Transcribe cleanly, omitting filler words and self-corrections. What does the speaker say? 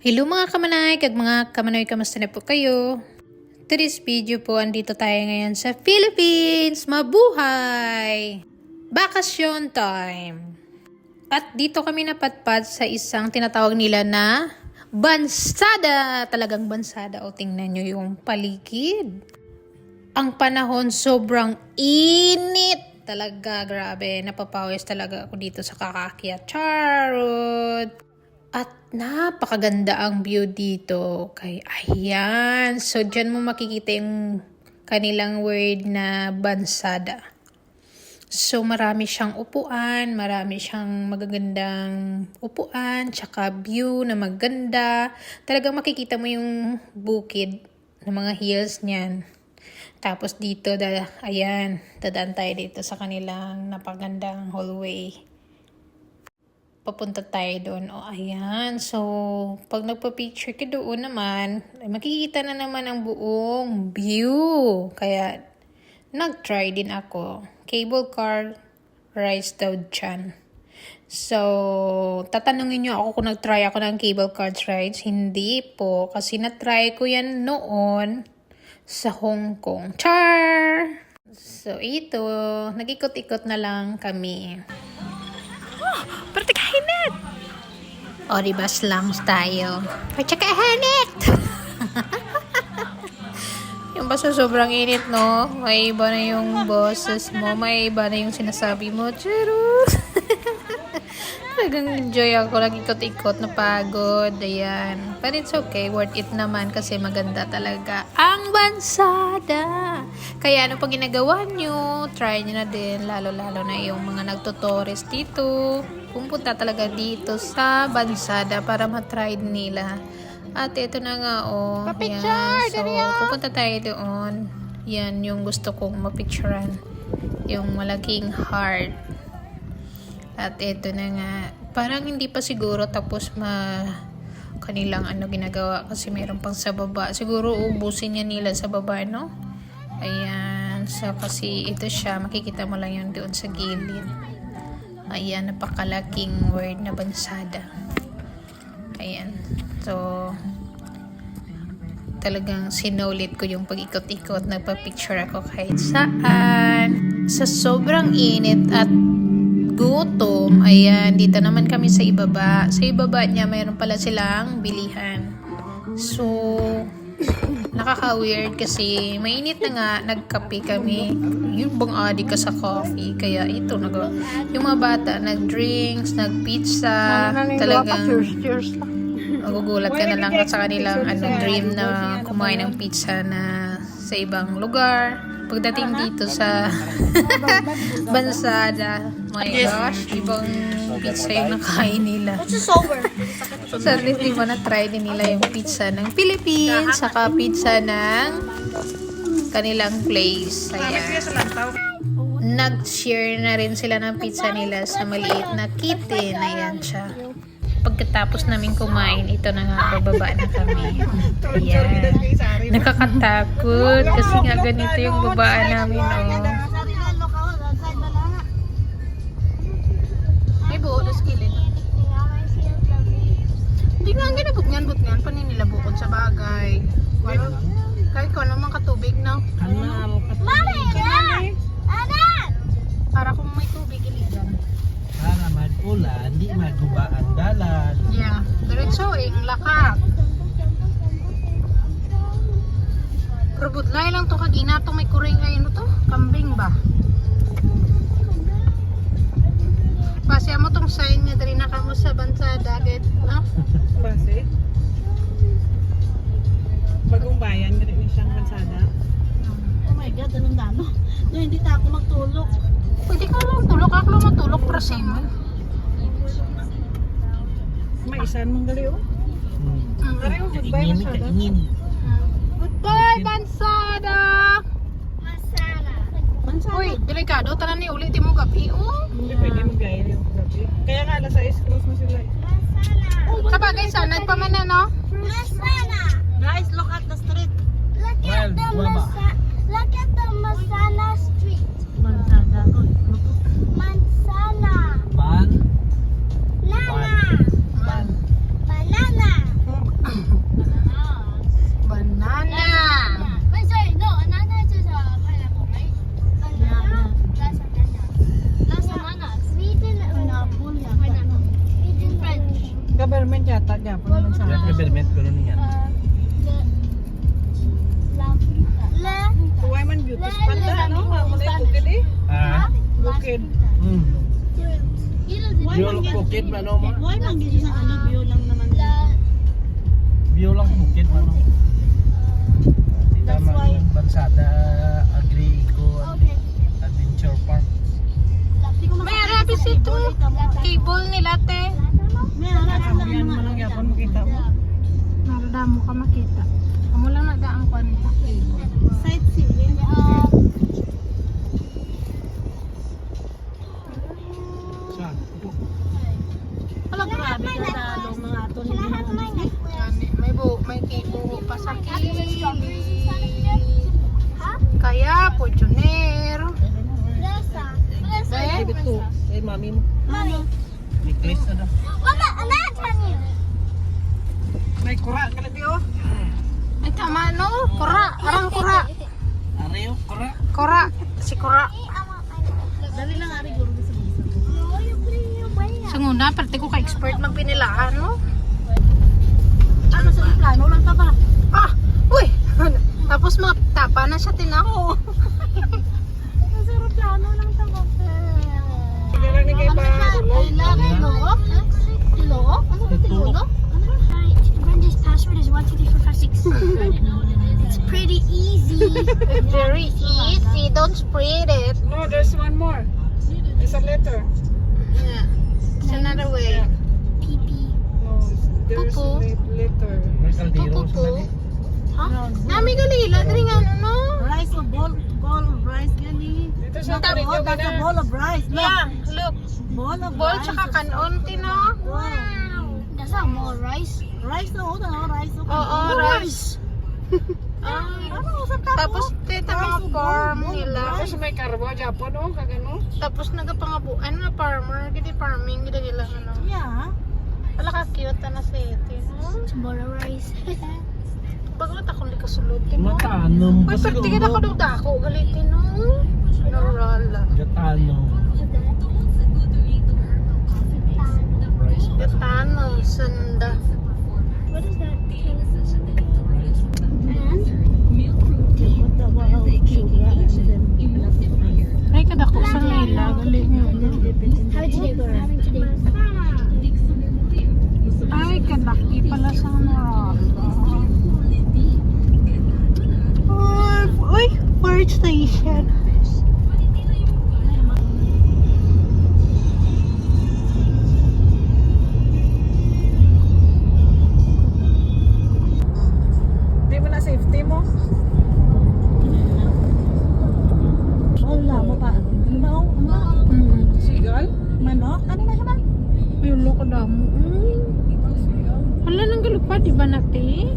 Hello mga kamanay, kag mga kamanoy, kamusta na po kayo? Today's video po, andito tayo ngayon sa Philippines. Mabuhay! Bakasyon time! At dito kami napatpat sa isang tinatawag nila na bansada. Talagang bansada. O tingnan nyo yung paligid. Ang panahon sobrang init. Talaga, grabe. Napapawis talaga ako dito sa kakakyat. Charot! At napakaganda ang view dito. Kay ayan. So, dyan mo makikita yung kanilang word na bansada. So, marami siyang upuan. Marami siyang magagandang upuan. Tsaka view na maganda. Talagang makikita mo yung bukid ng mga hills niyan. Tapos dito, ayan. Dadaan tayo dito sa kanilang napagandang hallway. Papunta tayo doon. O, ayan. So, pag nagpa-picture ka doon naman, ay makikita na naman ang buong view. Kaya, nag-try din ako. Cable car rides daw dyan. So, tatanungin nyo ako kung nag-try ako ng cable car rides. Hindi po. Kasi na-try ko yan noon sa Hong Kong. Char! So, ito. Nag-ikot-ikot na lang kami. Pertikahinit! O, diba slums tayo? Pertikahinit! Yung basta sobrang init, no? May iba na yung boses mo. May iba na yung sinasabi mo. Charot! Talagang enjoy ako. Nag-ikot-ikot, napagod. Ayan. But it's okay. Worth it naman kasi maganda talaga ang bansada. Kaya ano pa ginagawa nyo, try nyo na din. Lalo-lalo na yung mga nagtutourist dito. Pumunta talaga dito sa bansada para matry nila. At ito na nga, oh. Yan. So, pupunta tayo doon. Yan yung gusto kong mapicturean. Yung malaking heart. At ito na nga. Parang hindi pa siguro tapos kanilang ginagawa kasi meron pang sa baba. Siguro ubusin niya nila sa baba, no? Ayan. So, kasi ito siya. Makikita mo lang yun doon sa gilid. Ayan. Napakalaking word na bansada. Ayan. So, talagang sinulit ko yung pag-ikot-ikot. Nagpa-picture ako kahit saan. Sa sobrang init at gutom, ayan, dito naman kami sa ibaba. Sa ibaba niya, mayroon pala silang bilihan. So, nakaka-weird kasi mainit na nga, nagkape kami. Yung bang adik ka sa coffee. Kaya ito, yung mga bata, nag-drinks, nag-pizza. Talagang magugulat ka na lang sa kanilang dream na kumain ng pizza na sa ibang lugar. Pagdating dito sa bansada, my gosh, ibang pizza yung nakain nila. So, at least di ba na-try din nila yung pizza ng Philippines, saka pizza ng kanilang place. Ayan. Nag-share na rin sila ng pizza nila sa maliit na kitten. Ayan siya. Pagkatapos namin kumain, ito na nga, bababa na kami. Ayan. Nakakatakot kasi nga ganito yung babaan namin, oh. May buo na skillet. Hindi nga ang ginabot ngan, panin nila bukod sa bagay. Kahit ko naman katubig, no? Mami! Para kung may tubig, iligan. Para mag-ulan, di maguba ang dalan. Yeah, diretsoing lakak. Pero budlay lang to kagina to may kuring ay to? Kambing ba? Pasya mo tong sign nga diri na kamo sa bansada gid, no? Base? Bagong bayan, gano'n ni siyang bansada. Oh my God, anong dano? No, hindi ta ako magtulog. Pwede ka lang tulog, ako lang matulog para sa imo. May isan mong gali, oh. Dari, oh, goodbye, Kaingin, masyado. kaingin. Goodbye, bansada! Bansada. Uy, delikado tanan ni ulit mo gabi, oh. Hindi pwede mag-gaya yung gabi. Kaya nga, alas 6, close na sila. Sa bagay sa nagpamana, no? Guys, look at the street. Well, baba. Look at the Masana Street. Bansada. Mansana. Ban. Nana. Ban. Banana. gyapon naman sa. Government ko nun yan. Tuway man beauty spot na, no? Mamulay bukid eh. Ah, Bukid. Biol bukid mano mo. Why man gid sa ano bio lang naman. Biol lang bukid mano. That's Tama why- yung Bansada Agri Eco Adventure Park. May arabis ito. Cable nila, te. May ara Ang sila yan mo lang gyapon makita mo. Narada mo ka makita. Amo lang nagdaang kwan nila. sightseeing. Saan? Wala grabe ka sa long mga ato ni. May cable pa sa kilid. Kaya, Fortuner. Ibig ko. Kay mami mo. Mami, Necklace na daw. May kura ka lang oh. Ay, tama, no? Kura. Arang kura. Areo, kora. Kura. Si Kura. dali lang ari guro sa bisa. Sanguna, parte ko ka-expert magpinilaan, no? Ano sa plano lang ta ba? Ah! Uy! Tapos matapa na siya tinako. Sa plano lang ta ba? Sigara ni kay ba. Tilok? Tilok? Ano ba tilok? Brenda's password is 12345 It's pretty easy. Very easy. Don't spread it. No, there's one more. It's a letter. Yeah. It's another way. PP. No, there's Pupo. a letter. May kaldero sa Pupo. dali. Nami galila. Dari nga, no? Rice o bowl of rice gani. Dito sa Oh, Caribbean that's a na. bowl of rice. Yeah. Look. Bowl of Ball rice. tsaka kanon, tino. Wow. That's not more rice. Rice na rice. Oo, rice. Ay. Ano sa Tapos, tita mga farm nila. Tapos may karbo, Japon oh, kagano. Tapos nagapangabuan na farmer. Gidi farming. Gidi nila, ano. Yeah. Wala ka cute na sa ito, no? It's more rice. Bagot akong likasulutin, no? Gatanong Uy, kasi pertigan ako daw dako. Galitin, no? Narala. Gatanong. Gatano, sanda. What is that? Ay, kadako sa nila. Galing yun. How did it go? Having today. Ay, kadaki pala sa narala. Uy, fire station. Di mo na safety mo. Wala mo pa. Ano ba? Sigal? Manok? Ano na siya ba? Ay, ulo ko damo. Hala, nang galupad, di ba natin?